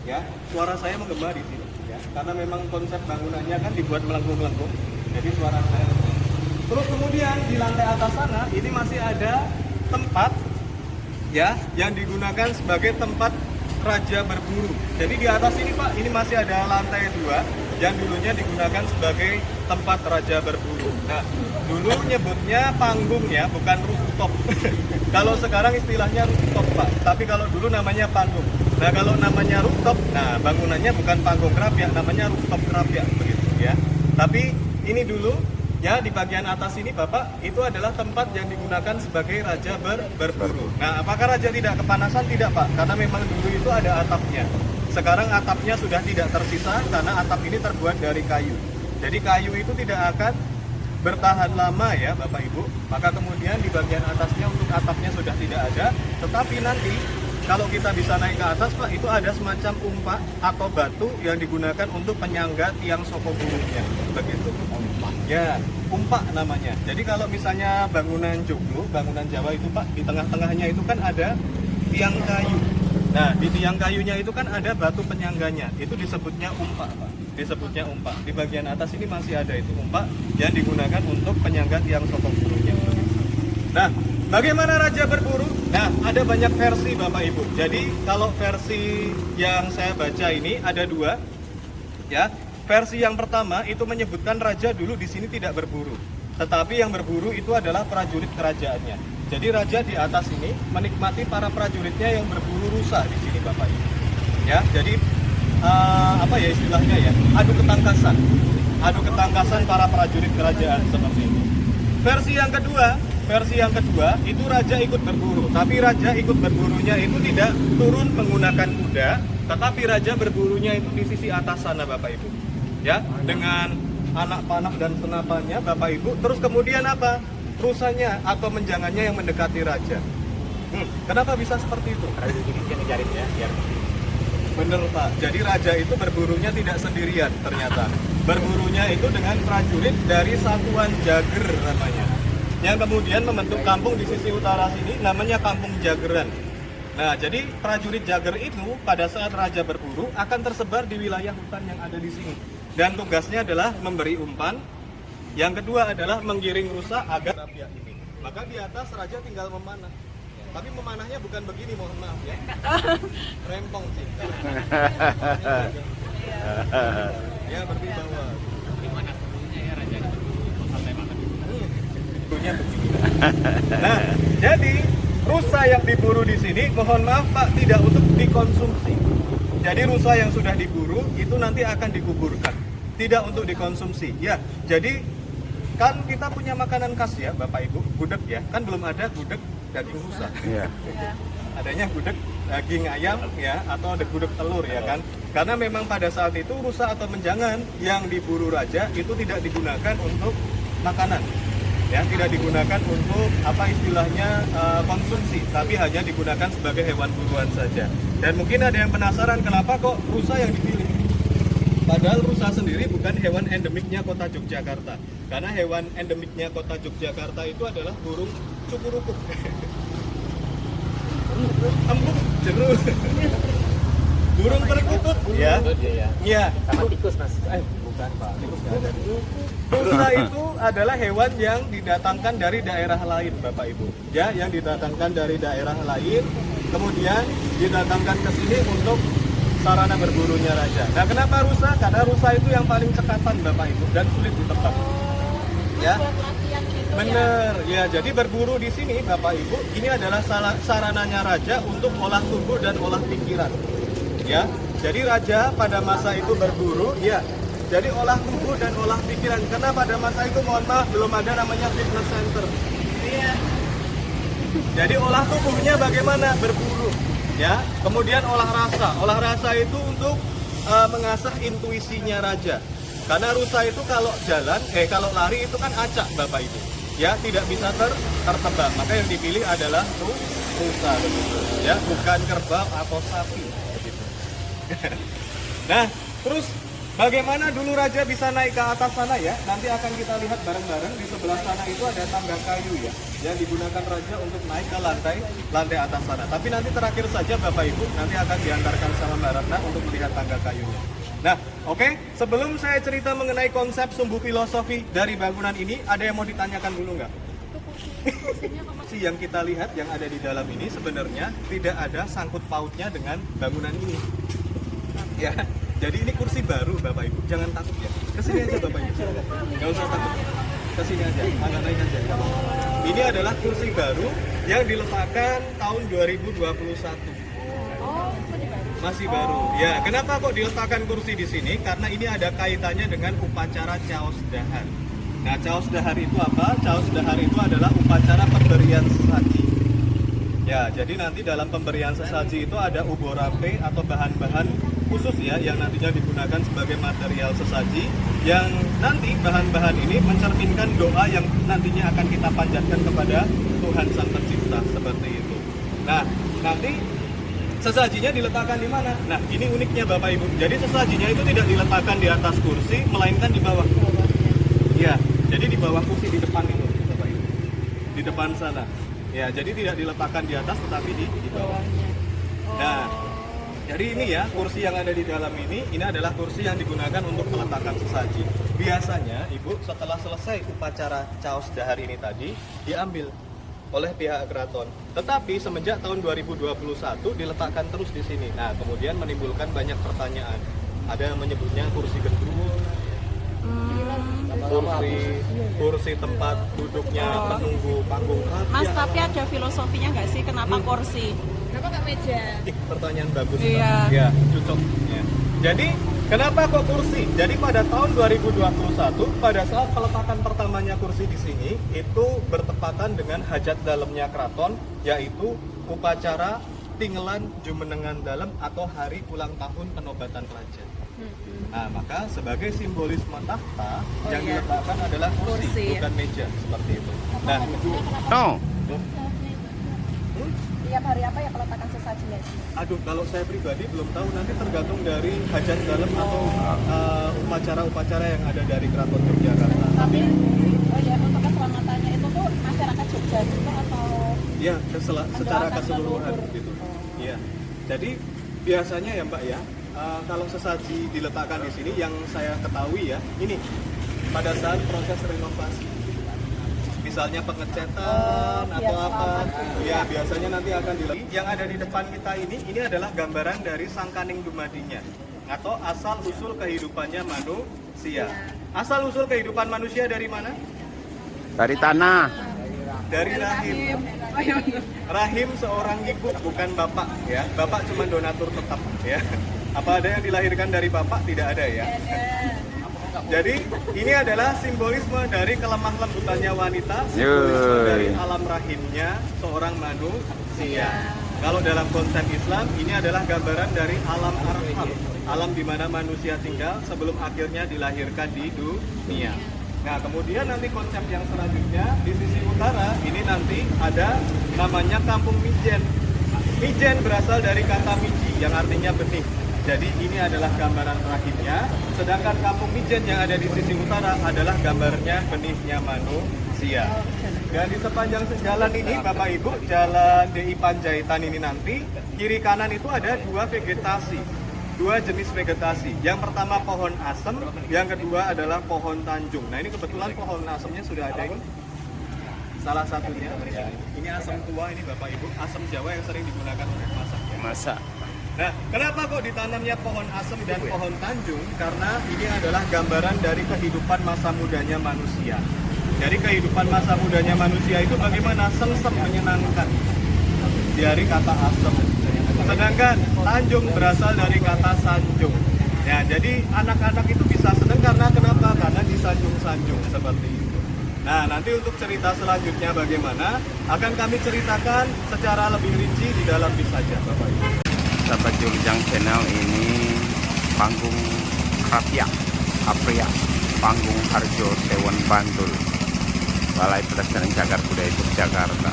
ya. Suara saya menggema di sini, ya, karena memang konsep bangunannya kan dibuat melengkung-melengkung, jadi suara saya. Terus kemudian di lantai atas sana ini masih ada tempat, ya, yang digunakan sebagai tempat raja berburu. Jadi di atas ini Pak, ini masih ada lantai 2 yang dulunya digunakan sebagai tempat raja berburu. Nah, dulu nyebutnya panggung ya, bukan rooftop. Kalau sekarang istilahnya rooftop Pak, tapi kalau dulu namanya panggung. Nah, kalau namanya rooftop, nah bangunannya bukan Panggung Krapyak, namanya rooftop Krapyak begitu ya. Tapi ini dulu ya, di bagian atas ini Bapak, itu adalah tempat yang digunakan sebagai raja berburu. Nah, apakah raja tidak kepanasan? Tidak Pak, karena memang dulu itu ada atapnya. Sekarang atapnya sudah tidak tersisa karena atap ini terbuat dari kayu. Jadi kayu itu tidak akan bertahan lama ya Bapak Ibu. Maka kemudian di bagian atasnya untuk atapnya sudah tidak ada. Tetapi nanti kalau kita bisa naik ke atas Pak, itu ada semacam umpak atau batu yang digunakan untuk penyangga tiang soko burunya. Begitu. Ya, umpak namanya. Jadi kalau misalnya bangunan Joglo, bangunan Jawa itu Pak, di tengah-tengahnya itu kan ada tiang kayu. Nah, di tiang kayunya itu kan ada batu penyangganya. Itu disebutnya umpak, Pak. Disebutnya umpak. Di bagian atas ini masih ada itu umpak yang digunakan untuk penyangga tiang soko burunya. Nah, bagaimana raja berburu? Nah, ada banyak versi Bapak Ibu. Jadi, kalau versi yang saya baca ini ada 2. Ya, versi yang pertama itu menyebutkan raja dulu di sini tidak berburu. Tetapi yang berburu itu adalah prajurit kerajaannya. Jadi raja di atas ini menikmati para prajuritnya yang berburu rusa di sini Bapak Ibu. Ya, jadi apa ya istilahnya ya? Adu ketangkasan para prajurit kerajaan seperti itu. Versi yang kedua itu raja ikut berburu, tapi raja ikut berburunya itu tidak turun menggunakan kuda, tetapi raja berburunya itu di sisi atas sana Bapak Ibu. Ya, dengan anak panah dan senapannya Bapak Ibu. Terus kemudian apa? Rusanya atau menjangannya yang mendekati raja. Kenapa bisa seperti itu? Raja ini dia ngejarin ya, biar bener Pak. Jadi raja itu berburunya tidak sendirian ternyata. Berburunya itu dengan prajurit dari satuan Jager namanya. Yang kemudian membentuk kampung di sisi utara sini namanya Kampung Jageran. Nah, jadi prajurit Jager itu pada saat raja berburu akan tersebar di wilayah hutan yang ada di sini. Dan tugasnya adalah memberi umpan. Yang kedua adalah menggiring rusa agar Krapyak ini. Maka di atas raja tinggal memanah. Tapi memanahnya bukan begini, mohon maaf ya. Rempong sih. Ya, berwibawa. Gimana serunya ya Raja berburu sampai makan? Punya begini. Nah, jadi rusa yang diburu di sini, mohon maaf Pak, tidak untuk dikonsumsi. Jadi rusa yang sudah diburu itu nanti akan dikuburkan, tidak untuk dikonsumsi. Ya, jadi kan kita punya makanan khas ya, Bapak Ibu, gudeg ya. Kan belum ada gudeg daging rusa. Iya. Adanya gudeg daging ayam ya, atau ada gudeg telur ya kan. Karena memang pada saat itu rusa atau menjangan yang diburu raja itu tidak digunakan untuk makanan. Ya, tidak digunakan untuk apa istilahnya konsumsi, tapi hanya digunakan sebagai hewan buruan saja. Dan mungkin ada yang penasaran kenapa kok rusa yang dipilih. Padahal rusa sendiri bukan hewan endemiknya kota Yogyakarta. Karena hewan endemiknya kota Yogyakarta itu adalah burung cukurukuk. Embung, jeruk. Burung perkutut ya. Ya. Iya. Sama tikus Mas. Bukan Pak, tikus nggak ada. Rusa itu adalah hewan yang didatangkan dari daerah lain, Bapak Ibu. Ya, yang didatangkan dari daerah lain, kemudian didatangkan ke sini untuk sarana berburunya raja. Nah, kenapa rusa? Karena rusa itu yang paling cekatan, Bapak Ibu, dan sulit ditebak. Ya, bener. Ya, jadi berburu di sini, Bapak Ibu, ini adalah sarananya raja untuk olah tubuh dan olah pikiran. Ya, jadi raja pada masa itu berburu, ya. Jadi olah tubuh dan olah pikiran. Karena pada masa itu mohon maaf belum ada namanya fitness center. Iya. Jadi olah tubuhnya bagaimana? Berburu. Ya. Kemudian olah rasa. Olah rasa itu untuk mengasah intuisinya raja. Karena rusa itu kalau jalan, kalau lari itu kan acak Bapak Ibu. Ya, tidak bisa tertebak. Maka yang dipilih adalah rusa begitu. Ya, bukan kerbau atau sapi begitu. Nah, terus bagaimana dulu raja bisa naik ke atas sana ya? Nanti akan kita lihat bareng-bareng. Di sebelah sana itu ada tangga kayu ya, yang digunakan raja untuk naik ke lantai atas sana. Tapi nanti terakhir saja Bapak Ibu, nanti akan diantarkan sama Mbak Ratna untuk melihat tangga kayunya. Nah, oke. Sebelum saya cerita mengenai konsep sumbu filosofi dari bangunan ini, ada yang mau ditanyakan dulu nggak? Si yang kita lihat yang ada di dalam ini sebenarnya tidak ada sangkut pautnya dengan bangunan ini. Ya, jadi ini kursi baru Bapak Ibu, jangan takut ya. Kesini aja Bapak Ibu, nggak usah takut. Kesini aja, agak naik aja. Ini adalah kursi baru yang diletakkan tahun 2021. Masih baru. Ya, kenapa kok diletakkan kursi di sini? Karena ini ada kaitannya dengan upacara caos dahar. Nah, caos dahar itu apa? Caos dahar itu adalah upacara pemberian sesaji. Ya, jadi nanti dalam pemberian sesaji itu ada uborape atau bahan-bahan khusus ya yang nantinya digunakan sebagai material sesaji, yang nanti bahan-bahan ini mencerminkan doa yang nantinya akan kita panjatkan kepada Tuhan Sang Pencipta, seperti itu. Nah, nanti sesajinya diletakkan di mana? Nah, ini uniknya Bapak Ibu. Jadi sesajinya itu tidak diletakkan di atas kursi, melainkan di bawah. Ya, jadi di bawah kursi di depan itu Bapak Ibu. Di depan sana. Ya, jadi tidak diletakkan di atas tetapi di bawah. Nah, jadi ini ya, kursi yang ada di dalam ini adalah kursi yang digunakan untuk meletakkan sesaji. Biasanya, Ibu, setelah selesai upacara caos dahar ini tadi, diambil oleh pihak keraton. Tetapi semenjak tahun 2021 diletakkan terus di sini. Nah, kemudian menimbulkan banyak pertanyaan. Ada yang menyebutnya kursi gendruwo, kursi tempat duduknya penunggu panggung rakyat. Mas, tapi ada filosofinya nggak sih kenapa kursi? Kenapa nggak meja? Pertanyaan bagus. Iya. Ya, cocok. Ya. Jadi, kenapa kok kursi? Jadi pada tahun 2021, pada saat peletakan pertamanya kursi di sini, itu bertepatan dengan hajat dalamnya keraton, yaitu upacara Tingelan Jumenengan Dalem atau hari ulang tahun penobatan raja. Nah, maka sebagai simbolisme tahta yang diletakkan adalah kursi, bukan meja seperti itu. Nah, No. Tiap hari apa ya peletakan sesajinya? aduh, kalau saya pribadi belum tahu, nanti tergantung dari hajat dalam atau upacara-upacara yang ada dari Keraton Yogyakarta. Tapi untuk keselamatannya itu tuh masyarakat Jogja juga atau? Ya, secara keseluruhan gitu. Iya. Jadi biasanya ya Mbak ya, kalau sesaji diletakkan di sini yang saya ketahui ya, ini pada saat proses renovasi. Misalnya pengecatan atau apa, ya biasanya nanti akan dilakukan. Yang ada di depan kita ini adalah gambaran dari Sang Kaning Dumadinya. atau asal usul kehidupannya manusia. Asal usul kehidupan manusia dari mana? Dari tanah. Dari rahim. Rahim seorang ibu, bukan bapak ya. Bapak cuma donatur tetap ya. Apa ada yang dilahirkan dari bapak? Tidak ada ya. Jadi ini adalah simbolisme dari kelemah lembutannya wanita, simbolisme dari alam rahimnya seorang manusia. Kalau dalam konsep Islam ini adalah gambaran dari alam arham, alam di mana manusia tinggal sebelum akhirnya dilahirkan di dunia. Nah, kemudian nanti konsep yang selanjutnya di sisi utara ini nanti ada namanya kampung mijen. Mijen berasal dari kata miji yang artinya benih. Jadi ini adalah gambaran rahimnya, sedangkan kampung mijen yang ada di sisi utara adalah gambarnya benihnya manusia. Dan di sepanjang jalan ini, Bapak Ibu, jalan DI Panjaitan ini nanti, kiri kanan itu ada dua vegetasi, dua jenis vegetasi. Yang pertama pohon asem, yang kedua adalah pohon tanjung. Nah ini kebetulan pohon asemnya sudah ada ini. Salah satunya, ini asem tua ini Bapak Ibu, asem Jawa yang sering digunakan untuk masak. Masak. Nah, kenapa kok ditanamnya pohon asem dan pohon tanjung? Karena ini adalah gambaran dari kehidupan masa mudanya manusia. Dari kehidupan masa mudanya manusia itu bagaimana sengsem menyenangkan dari kata asem. Sedangkan tanjung berasal dari kata sanjung. Ya, jadi anak-anak itu bisa senang karena kenapa? Karena disanjung-sanjung seperti itu. Nah, nanti untuk cerita selanjutnya bagaimana akan kami ceritakan secara lebih rinci di dalam bis saja, Bapak Ibu. Sahabat Julujang Channel, ini panggung Krapia, Apria, panggung Harjo Sewon Bantul, Balai Pelestarian Cagar Budaya Yogyakarta.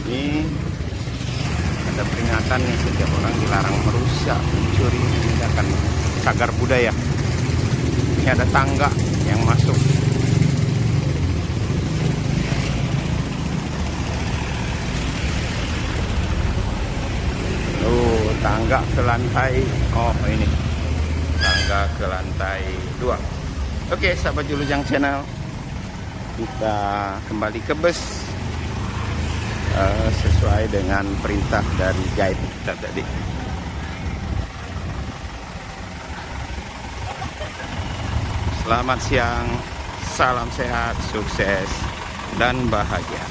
Ini ada peringatan nih, setiap orang dilarang merusak, mencuri, meninggalkan cagar budaya. Ini ada tangga yang masuk. Tangga ke lantai, oh ini tangga ke lantai 2. Oke, sahabat Julujang Channel, kita kembali ke bus sesuai dengan perintah dari guide kita tadi. Selamat siang, salam sehat, sukses dan bahagia.